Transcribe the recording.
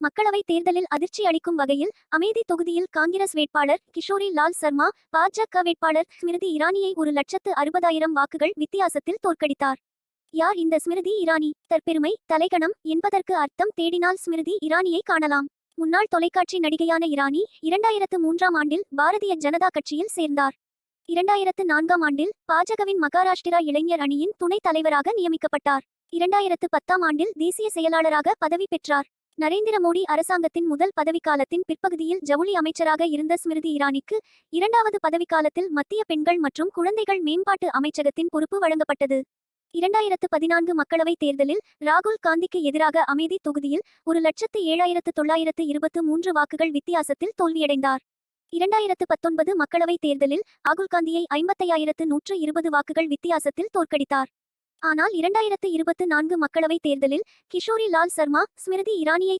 மக்களவை தேர்தலில் அதிர்ச்சி அளிக்கும் வகையில் அமேதி தொகுதியில் காங்கிரஸ் வேட்பாளர் கிஷோரி லால் சர்மா பாஜக வேட்பாளர் ஸ்மிருதி இரானியை 1,60,000 வாக்குகள் வித்தியாசத்தில் தோற்கடித்தார். யார் இந்த ஸ்மிருதி இரானி? தற்பெருமை, தலைகணம் என்பதற்கு அர்த்தம் தேடினால் ஸ்மிருதி இரானியை காணலாம். முன்னாள் தொலைக்காட்சி நடிகையான இரானி 2003ஆம் ஆண்டில் பாரதிய ஜனதா கட்சியில் சேர்ந்தார். 2004ஆம் ஆண்டில் பாஜகவின் மகாராஷ்டிரா இளைஞர் அணியின் துணைத் தலைவராக நியமிக்கப்பட்டார். 2010ஆம் ஆண்டில் தேசிய செயலாளராக பதவி பெற்றார். நரேந்திர மோடி அரசாங்கத்தின் முதல் பதவிக்காலத்தின் பிற்பகுதியில் ஜவுளி அமைச்சராக இருந்த ஸ்மிருதி இரானிக்கு 2வது பதவிக்காலத்தில் மத்திய பெண்கள் மற்றும் குழந்தைகள் மேம்பாட்டு அமைச்சகத்தின் பொறுப்பு வழங்கப்பட்டது. 2014 மக்களவைத் தேர்தலில் ராகுல் காந்திக்கு எதிராக அமேதி தொகுதியில் 1,07,923 வாக்குகள் வித்தியாசத்தில் தோல்வியடைந்தார். 2019 மக்களவைத் தேர்தலில் ராகுல் காந்தியை 55,120 வாக்குகள் வித்தியாசத்தில் தோற்கடித்தார். ஆனால் 2024 மக்களவைத் தேர்தலில் கிஷோரி லால் சர்மா ஸ்மிருதி இரானியை